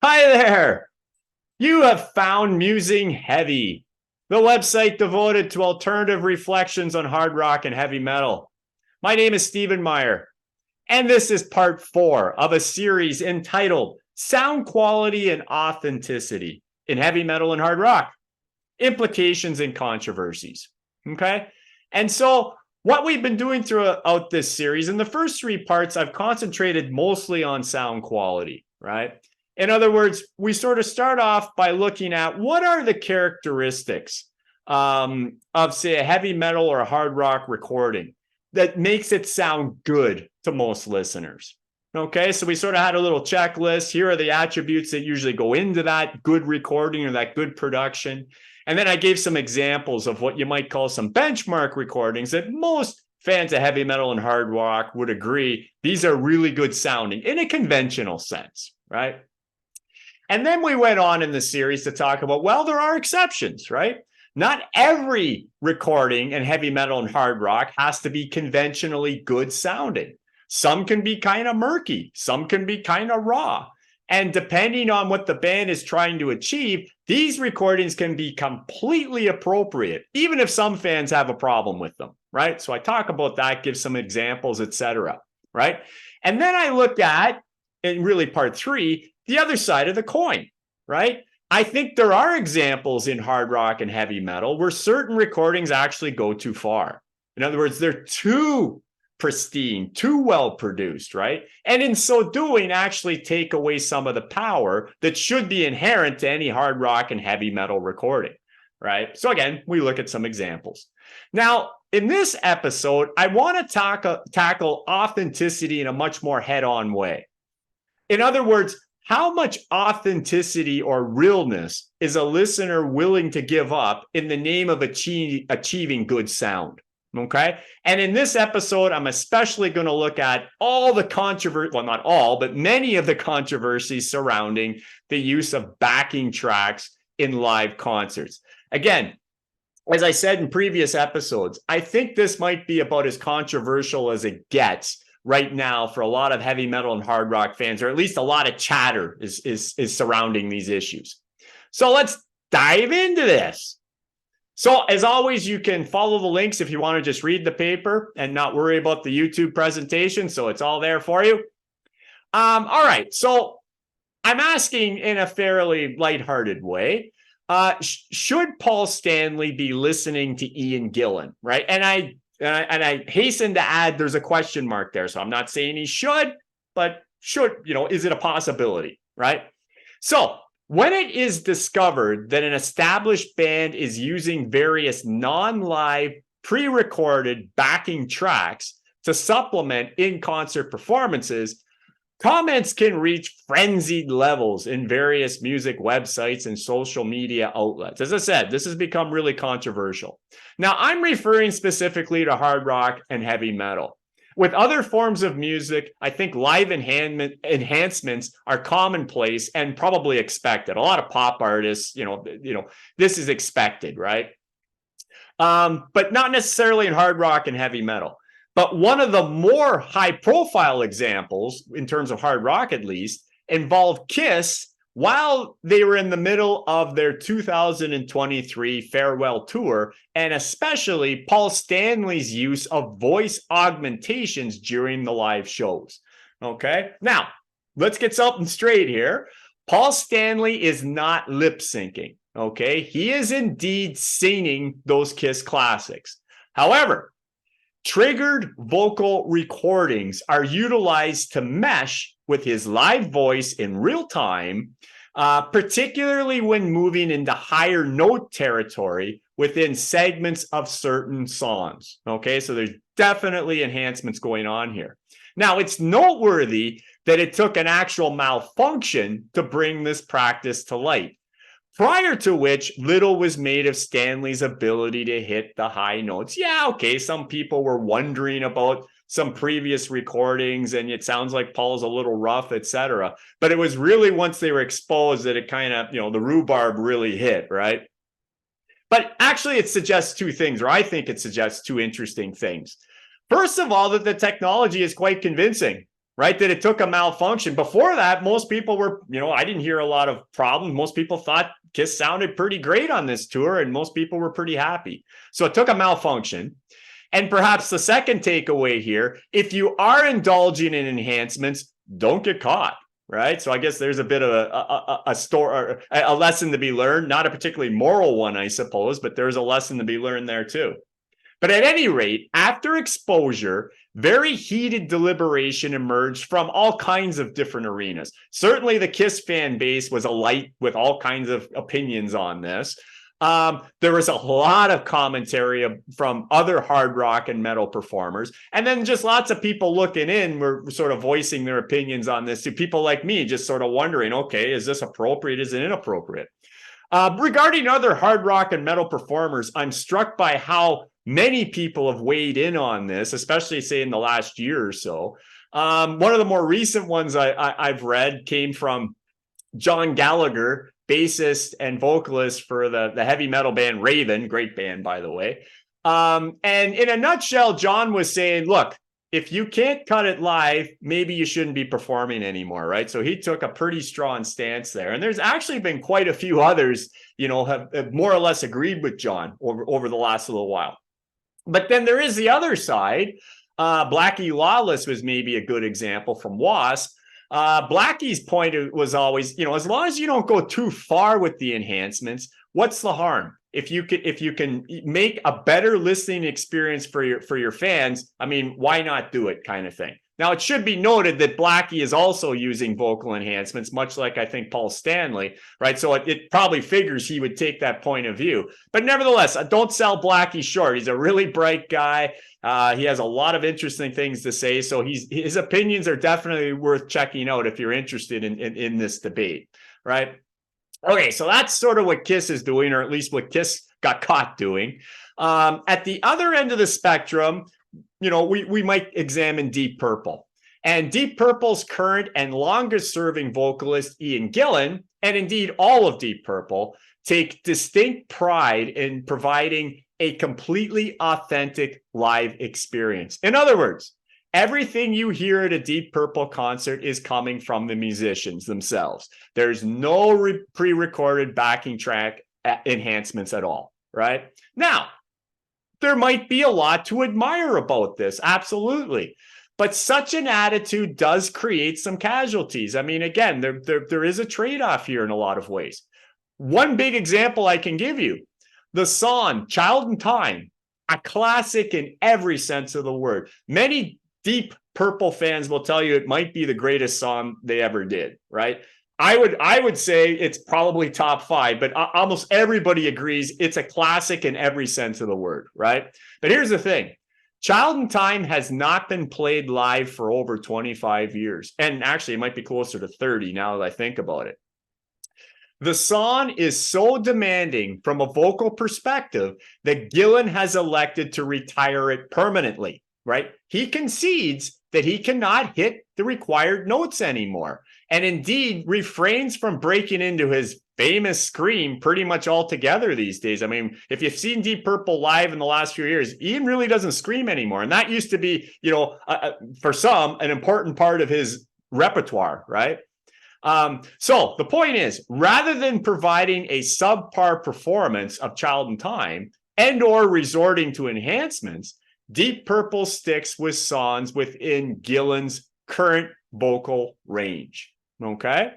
Hi there! You have found Musing Heavy, the website devoted to alternative reflections on hard rock and heavy metal. My name is Stephen Meyer, and this is part 4 of a series entitled Sound Quality and Authenticity in Heavy Metal and Hard Rock, Implications and Controversies. Okay? And so what we've been doing throughout this series, in the first 3 parts, I've concentrated mostly on sound quality, right? In other words, we sort of start off by looking at what are the characteristics of, say, a heavy metal or a hard rock recording that makes it sound good to most listeners. Okay, so we sort of had a little checklist. Here are the attributes that usually go into that good recording or that good production. And then I gave some examples of what you might call some benchmark recordings that most fans of heavy metal and hard rock would agree these are really good sounding in a conventional sense, right? And then we went on in the series to talk about, well, there are exceptions, right? Not every recording in heavy metal and hard rock has to be conventionally good sounding. Some can be kind of murky. Some can be kind of raw. And depending on what the band is trying to achieve, these recordings can be completely appropriate, even if some fans have a problem with them, right? So I talk about that, give some examples, etc., right? And then I look at, in really part 3, the other side of the coin, right? I think there are examples in hard rock and heavy metal where certain recordings actually go too far. In other words, they're too pristine, too well produced, right? And in so doing, actually take away some of the power that should be inherent to any hard rock and heavy metal recording, right? So again, we look at some examples. Now, in this episode, I want to tackle authenticity in a much more head-on way. In other words, how much authenticity or realness is a listener willing to give up in the name of achieving good sound? Okay. And in this episode, I'm especially going to look at all the controversy, well, not all, but many of the controversies surrounding the use of backing tracks in live concerts. Again, as I said in previous episodes, I think this might be about as controversial as it gets right now for a lot of heavy metal and hard rock fans, or at least a lot of chatter is surrounding these issues. So let's dive into this. So as always, you can follow the links if you want to just read the paper and not worry about the YouTube presentation. So it's all there for you. All right. So I'm asking in a fairly lighthearted way, should Paul Stanley be listening to Ian Gillan, right? And I hasten to add there's a question mark there. So I'm not saying he should, but should, is it a possibility, right? So when it is discovered that an established band is using various non-live, pre-recorded backing tracks to supplement in-concert performances, comments can reach frenzied levels in various music websites and social media outlets. As I said, this has become really controversial. Now, I'm referring specifically to hard rock and heavy metal. With other forms of music, I think live enhancements are commonplace and probably expected. A lot of pop artists, this is expected, right? But not necessarily in hard rock and heavy metal. But one of the more high-profile examples, in terms of hard rock at least, involved Kiss while they were in the middle of their 2023 farewell tour, and especially Paul Stanley's use of voice augmentations during the live shows. Okay, now let's get something straight here. Paul Stanley is not lip syncing. Okay, he is indeed singing those Kiss classics. However, triggered vocal recordings are utilized to mesh with his live voice in real time, particularly when moving into higher note territory within segments of certain songs. Okay, so there's definitely enhancements going on here. Now, it's noteworthy that it took an actual malfunction to bring this practice to light, prior to which little was made of Stanley's ability to hit the high notes. Yeah, okay, some people were wondering about some previous recordings, and it sounds like Paul's a little rough, etc. But it was really once they were exposed that it kind of, the rhubarb really hit, right? But actually, it suggests 2 things, or I think it suggests 2 interesting things. First of all, that the technology is quite convincing. right? That it took a malfunction. Before that, most people were, I didn't hear a lot of problems. Most people thought Kiss sounded pretty great on this tour, and most people were pretty happy. So it took a malfunction. And perhaps the second takeaway here, if you are indulging in enhancements, don't get caught, right? So I guess there's a bit of a lesson to be learned, not a particularly moral one, I suppose, but there's a lesson to be learned there too. But at any rate, after exposure, very heated deliberation emerged from all kinds of different arenas. Certainly the Kiss fan base was alight with all kinds of opinions on this. There was a lot of commentary from other hard rock and metal performers. And then just lots of people looking in were sort of voicing their opinions on this. To people like me, just sort of wondering, okay, is this appropriate? Is it inappropriate? Regarding other hard rock and metal performers, I'm struck by how many people have weighed in on this, especially say in the last year or so. One of the more recent ones I've read came from John Gallagher, bassist and vocalist for the heavy metal band Raven, great band, by the way. And in a nutshell, John was saying, look, if you can't cut it live, maybe you shouldn't be performing anymore, right? So he took a pretty strong stance there. And there's actually been quite a few others, have more or less agreed with John over the last little while. But then there is the other side. Blackie Lawless was maybe a good example from Wasp. Blackie's point was always, as long as you don't go too far with the enhancements, what's the harm? If you can make a better listening experience for your fans, I mean, why not do it, kind of thing. Now, it should be noted that Blackie is also using vocal enhancements, much like I think Paul Stanley, right? So it probably figures he would take that point of view. But nevertheless, don't sell Blackie short. He's a really bright guy. He has a lot of interesting things to say. So his opinions are definitely worth checking out if you're interested in this debate, right? Okay, so that's sort of what Kiss is doing, or at least what Kiss got caught doing. At the other end of the spectrum, we might examine Deep Purple. And Deep Purple's current and longest serving vocalist, Ian Gillan, and indeed all of Deep Purple, take distinct pride in providing a completely authentic live experience. In other words, everything you hear at a Deep Purple concert is coming from the musicians themselves. There's no pre-recorded backing track enhancements at all, right? Now, there might be a lot to admire about this, absolutely. But such an attitude does create some casualties. I mean, again, there is a trade-off here in a lot of ways. One big example I can give you, the song Child in Time, a classic in every sense of the word. Many Deep Purple fans will tell you it might be the greatest song they ever did, right? I would say it's probably top 5, but almost everybody agrees it's a classic in every sense of the word, right? But here's the thing. Child in Time has not been played live for over 25 years. And actually, it might be closer to 30 now that I think about it. The song is so demanding from a vocal perspective that Gillan has elected to retire it permanently, right? He concedes that he cannot hit the required notes anymore, and indeed refrains from breaking into his famous scream pretty much altogether these days. I mean, if you've seen Deep Purple live in the last few years, Ian really doesn't scream anymore. And that used to be, for some, an important part of his repertoire, right? So the point is, rather than providing a subpar performance of Child in Time and or resorting to enhancements, Deep Purple sticks with songs within Gillan's current vocal range. Okay.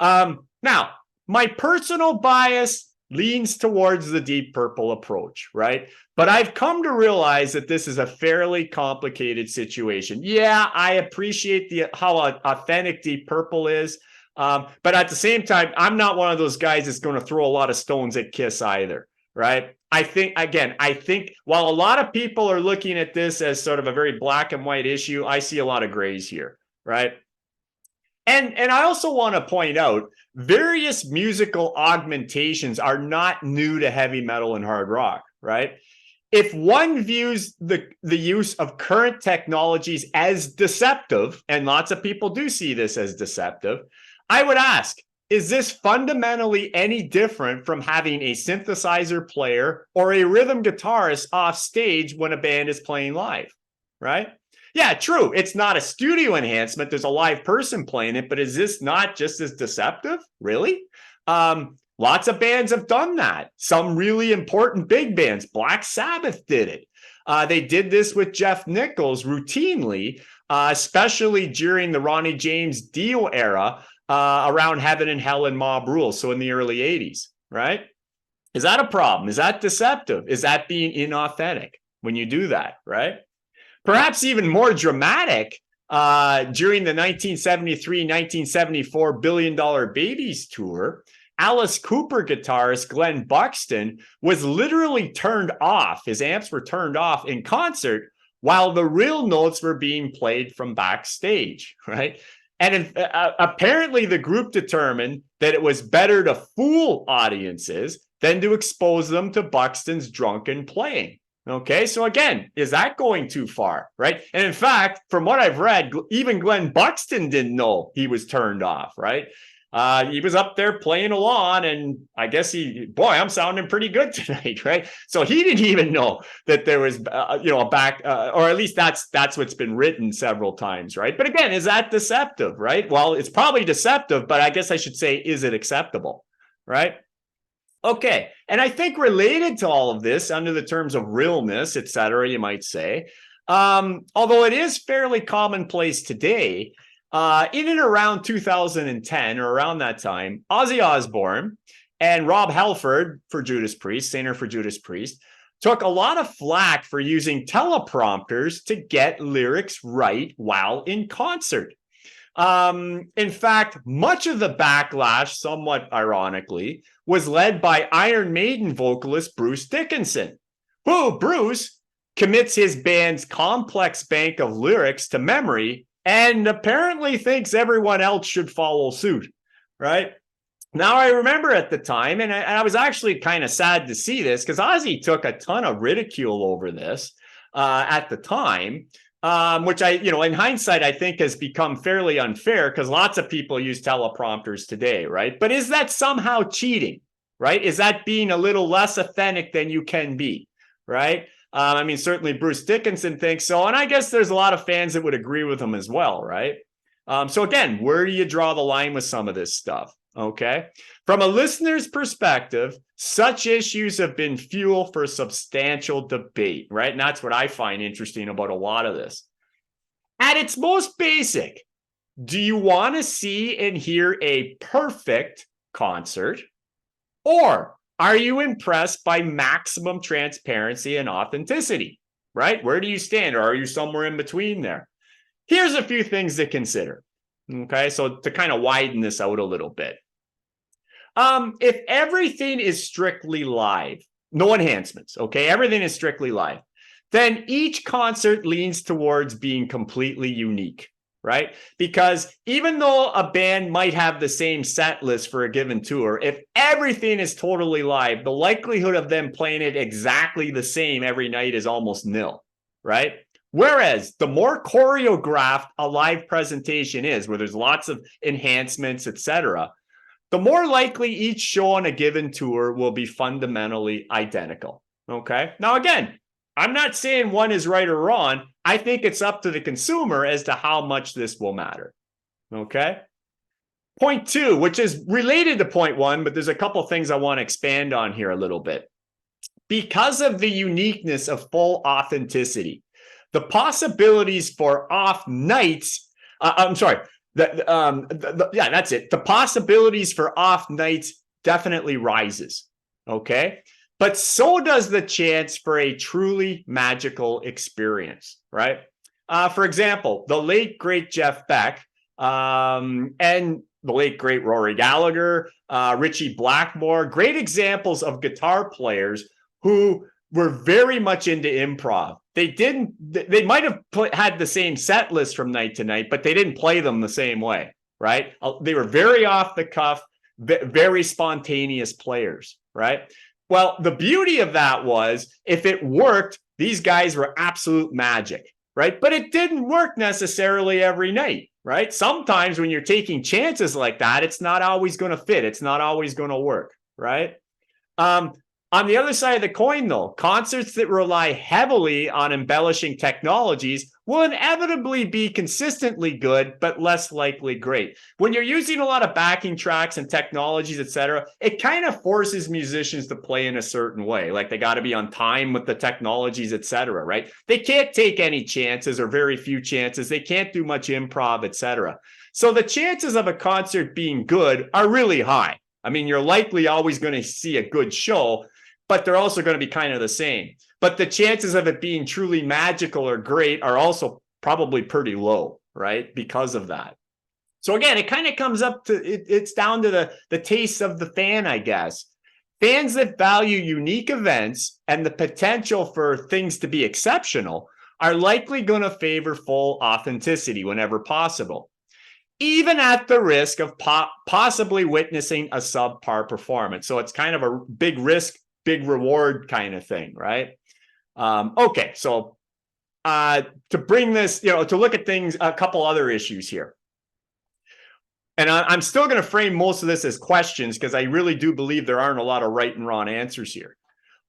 Now, my personal bias leans towards the Deep Purple approach, right? But I've come to realize that this is a fairly complicated situation. Yeah, I appreciate how authentic Deep Purple is. But at the same time, I'm not one of those guys that's going to throw a lot of stones at Kiss either, right? I think while a lot of people are looking at this as sort of a very black and white issue, I see a lot of grays here, right? And I also want to point out, various musical augmentations are not new to heavy metal and hard rock, right? If one views the use of current technologies as deceptive, and lots of people do see this as deceptive, I would ask, is this fundamentally any different from having a synthesizer player or a rhythm guitarist off stage when a band is playing live, right? Yeah, true. It's not a studio enhancement. There's a live person playing it, but is this not just as deceptive? Really? Lots of bands have done that. Some really important big bands. Black Sabbath did it. They did this with Jeff Nichols routinely, especially during the Ronnie James Dio era, around Heaven and Hell and Mob Rules. So in the early 80s, right? Is that a problem? Is that deceptive? Is that being inauthentic when you do that, right? Perhaps even more dramatic, during the 1973-1974 Billion Dollar Babies tour, Alice Cooper guitarist Glenn Buxton was literally turned off. His amps were turned off in concert while the real notes were being played from backstage, right? And apparently the group determined that it was better to fool audiences than to expose them to Buxton's drunken playing. Okay, so again, is that going too far, right? And in fact, from what I've read, even Glenn Buxton didn't know he was turned off, right? He was up there playing along, and I guess I'm sounding pretty good tonight, right? So he didn't even know that there was, a back, or at least that's what's been written several times, right? But again, is that deceptive, right? Well, it's probably deceptive, but I guess I should say, is it acceptable, right? Okay, and I think related to all of this, under the terms of realness, et cetera, you might say, although it is fairly commonplace today, in and around 2010 or around that time, Ozzy Osbourne and Rob Halford for Judas Priest, singer for Judas Priest, took a lot of flack for using teleprompters to get lyrics right while in concert. In fact, much of the backlash, somewhat ironically, was led by Iron Maiden vocalist Bruce Dickinson, who, Bruce, commits his band's complex bank of lyrics to memory and apparently thinks everyone else should follow suit, right? Now, I remember at the time, and I was actually kind of sad to see this, because Ozzy took a ton of ridicule over this at the time, which in hindsight, I think has become fairly unfair, because lots of people use teleprompters today, right? But is that somehow cheating, right? Is that being a little less authentic than you can be, right? Certainly Bruce Dickinson thinks so, and I guess there's a lot of fans that would agree with him as well, right? So again, where do you draw the line with some of this stuff? Okay. From a listener's perspective, such issues have been fuel for substantial debate, right? And that's what I find interesting about a lot of this. At its most basic, do you want to see and hear a perfect concert, or are you impressed by maximum transparency and authenticity, right? Where do you stand, or are you somewhere in between there? Here's a few things to consider. Okay, so to kind of widen this out a little bit. If everything is strictly live, no enhancements, okay, everything is strictly live, then each concert leans towards being completely unique, right? Because even though a band might have the same set list for a given tour, if everything is totally live, the likelihood of them playing it exactly the same every night is almost nil, right? Whereas the more choreographed a live presentation is, where there's lots of enhancements, etc., the more likely each show on a given tour will be fundamentally identical. Okay. Now, again, I'm not saying one is right or wrong. I think it's up to the consumer as to how much this will matter. Okay. Point two, which is related to point one, but there's a couple things I want to expand on here a little bit. Because of the uniqueness of full authenticity, the possibilities for off nights, that's it. The possibilities for off nights definitely rises, okay? But so does the chance for a truly magical experience, right? For example, the late, great Jeff Beck and the late, great Rory Gallagher, Richie Blackmore, great examples of guitar players who were very much into improv. They might have had the same set list from night to night, but they didn't play them the same way, right? They were very off the cuff, very spontaneous players, right? Well, the beauty of that was, if it worked, these guys were absolute magic, right? But it didn't work necessarily every night, right? Sometimes when you're taking chances like that, it's not always going to fit. It's not always going to work, right? On the other side of the coin, though, concerts that rely heavily on embellishing technologies will inevitably be consistently good, but less likely great. When you're using a lot of backing tracks and technologies, etc., it kind of forces musicians to play in a certain way. Like they got to be on time with the technologies, etc., right? They can't take any chances or very few chances. They can't do much improv, etc. So the chances of a concert being good are really high. I mean, you're likely always going to see a good show, but they're also going to be kind of the same. But the chances of it being truly magical or great are also probably pretty low, right? Because of that. So again, it kind of comes up to, it's down to the taste of the fan, I guess. Fans that value unique events and the potential for things to be exceptional are likely going to favor full authenticity whenever possible, even at the risk of possibly witnessing a subpar performance. So it's kind of a big risk, big reward kind of thing, right? Okay, so to bring this, to look at things, a couple other issues here. And I'm still going to frame most of this as questions because I really do believe there aren't a lot of right and wrong answers here.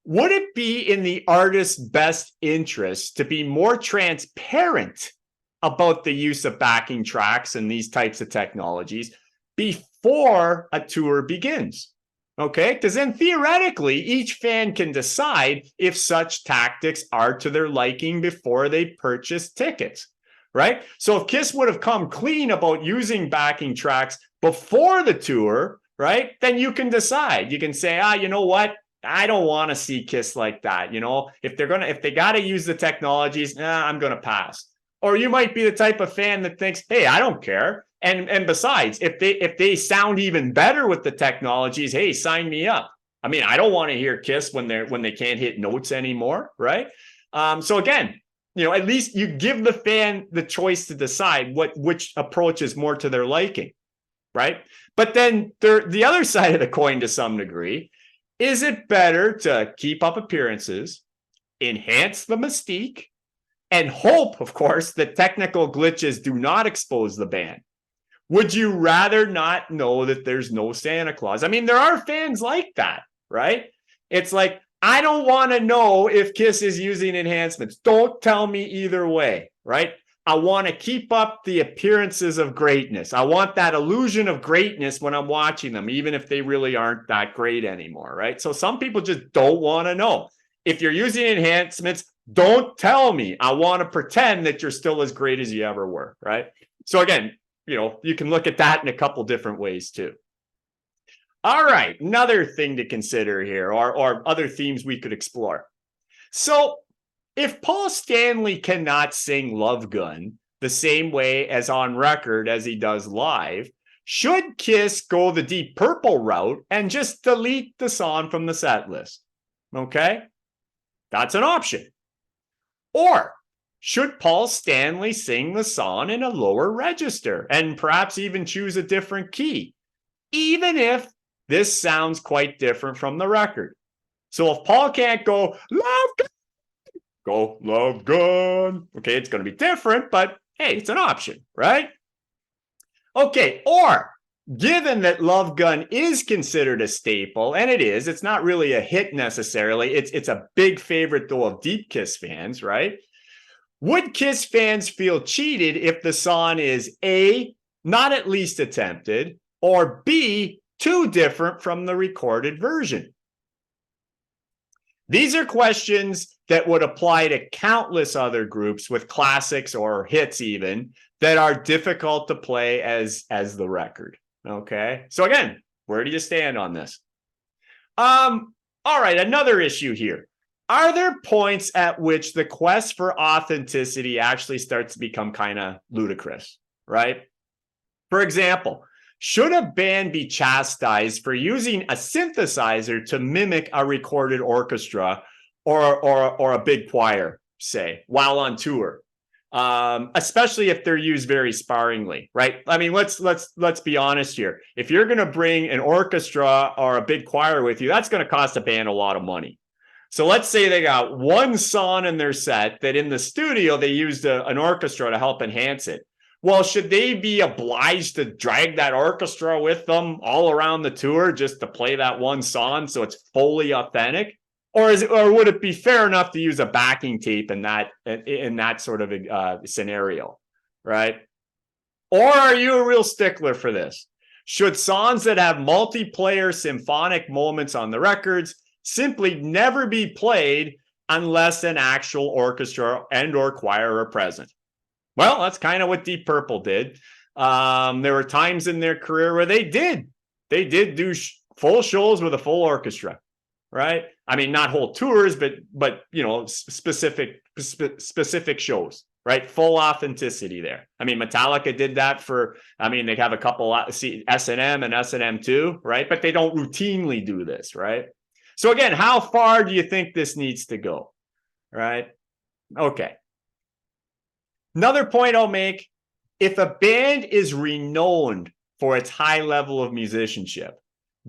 Would it be in the artist's best interest to be more transparent about the use of backing tracks and these types of technologies before a tour begins? Okay, because then theoretically, each fan can decide if such tactics are to their liking before they purchase tickets, right? So if Kiss would have come clean about using backing tracks before the tour, right, then you can decide. You can say, you know what? I don't want to see Kiss like that. If they got to use the technologies, I'm going to pass. Or you might be the type of fan that thinks, hey, I don't care. And besides, if they sound even better with the technologies, hey, sign me up. I mean, I don't want to hear Kiss when they can't hit notes anymore, right? So again, at least you give the fan the choice to decide which approach is more to their liking, right? But then the other side of the coin, to some degree, is it better to keep up appearances, enhance the mystique, and hope, of course, that technical glitches do not expose the band? Would you rather not know that there's no Santa Claus? I mean, there are fans like that, right? It's like, I don't want to know if Kiss is using enhancements. Don't tell me either way, right? I want to keep up the appearances of greatness. I want that illusion of greatness when I'm watching them, even if they really aren't that great anymore, right? So some people just don't want to know. If you're using enhancements, don't tell me. I want to pretend that you're still as great as you ever were, right? So again, you can look at that in a couple different ways too. All right, another thing to consider here, or other themes we could explore. So if Paul Stanley cannot sing Love Gun the same way as on record as he does live, should Kiss go the Deep Purple route and just delete the song from the set list? Okay, that's an option. Or should Paul Stanley sing the song in a lower register and perhaps even choose a different key, even if this sounds quite different from the record? So if Paul can't go, Love Gun, go Love Gun. Okay, it's going to be different, but hey, it's an option, right? Okay, or given that Love Gun is considered a staple, and it's not really a hit necessarily, it's a big favorite though of Deep Kiss fans, right? Would Kiss fans feel cheated if the song is A, not at least attempted, or B, too different from the recorded version? These are questions that would apply to countless other groups with classics or hits even that are difficult to play as the record. Okay, so again, where do you stand on this? All right, another issue here. Are there points at which the quest for authenticity actually starts to become kind of ludicrous, right? For example, should a band be chastised for using a synthesizer to mimic a recorded orchestra or a big choir, say, while on tour? Especially if they're used very sparingly, right? I mean, let's be honest here. If you're going to bring an orchestra or a big choir with you, that's going to cost a band a lot of money. So let's say they got one song in their set that in the studio they used an orchestra to help enhance it. Well, should they be obliged to drag that orchestra with them all around the tour just to play that one song so it's fully authentic? or would it be fair enough to use a backing tape in that sort of scenario, right? Or are you a real stickler for this? Should songs that have multiplayer symphonic moments on the records simply never be played unless an actual orchestra and or choir are present? Well, that's kind of what Deep Purple did. There were times in their career where they did do full shows with a full orchestra, right? I mean, not whole tours, but you know, specific shows, right? Full authenticity there. I mean, Metallica did that for, I mean, they have a couple S&M and S&M2, right? But they don't routinely do this, right? So again, how far do you think this needs to go, right? Okay. Another point I'll make, if a band is renowned for its high level of musicianship,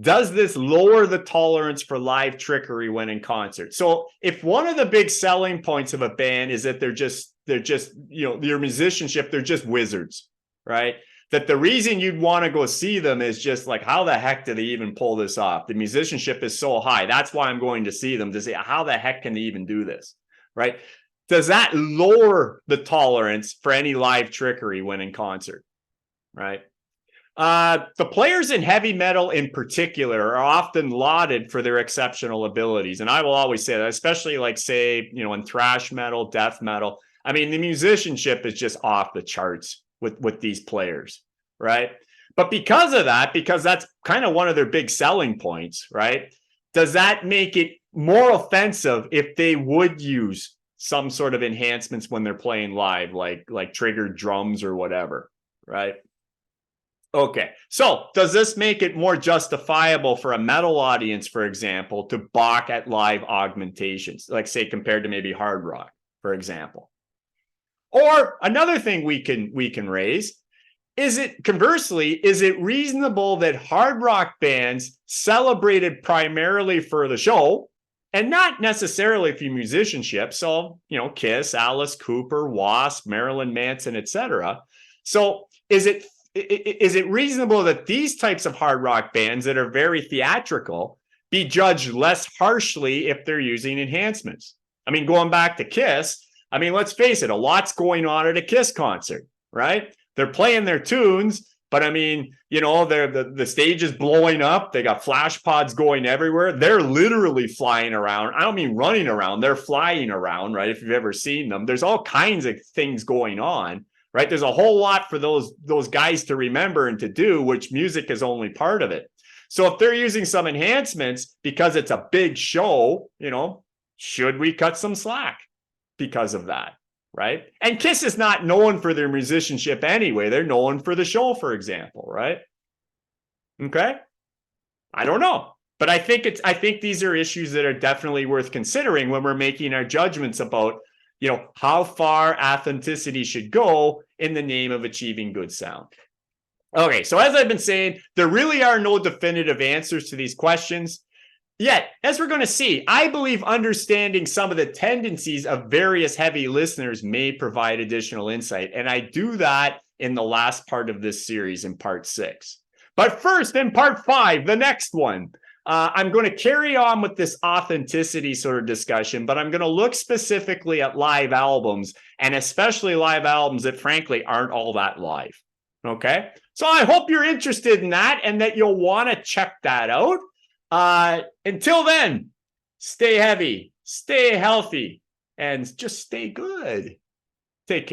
does this lower the tolerance for live trickery when in concert? So if one of the big selling points of a band is that they're just, you know, your musicianship, they're just wizards, right? That the reason you'd want to go see them is just like, how the heck do they even pull this off? The musicianship is so high. That's why I'm going to see them, to say, how the heck can they even do this, right? Does that lower the tolerance for any live trickery when in concert, right? The players in heavy metal in particular are often lauded for their exceptional abilities. And I will always say that, especially like, say, you know, in thrash metal, death metal. I mean, the musicianship is just off the charts with these players, right? But because of that, because that's kind of one of their big selling points, right? Does that make it more offensive if they would use some sort of enhancements when they're playing live, like triggered drums or whatever, right? Okay, so does this make it more justifiable for a metal audience, for example, to balk at live augmentations, like say compared to maybe hard rock, for example? Or another thing we can raise, is it conversely, is it reasonable that hard rock bands celebrated primarily for the show and not necessarily for musicianship? So, you know, Kiss, Alice Cooper, Wasp, Marilyn Manson, etc. So is it reasonable that these types of hard rock bands that are very theatrical be judged less harshly if they're using enhancements? I mean, going back to Kiss, I mean, let's face it, a lot's going on at a Kiss concert, right? They're playing their tunes, but I mean, you know, the stage is blowing up. They got flash pods going everywhere. They're literally flying around. I don't mean running around. They're flying around, right? If you've ever seen them, there's all kinds of things going on, right? There's a whole lot for those guys to remember and to do, which music is only part of it. So if they're using some enhancements because it's a big show, you know, should we cut some slack because of that, right? And Kiss is not known for their musicianship anyway. They're known for the show, for example, right? Okay. I don't know. But I think these are issues that are definitely worth considering when we're making our judgments about, you know, how far authenticity should go in the name of achieving good sound. Okay, so as I've been saying, there really are no definitive answers to these questions. Yet, as we're going to see, I believe understanding some of the tendencies of various heavy listeners may provide additional insight. And I do that in the last part of this series in part 6. But first, in part 5, the next one, I'm going to carry on with this authenticity sort of discussion, but I'm going to look specifically at live albums, and especially live albums that frankly aren't all that live. Okay, so I hope you're interested in that and that you'll want to check that out. Until then, stay heavy, stay healthy, and just stay good.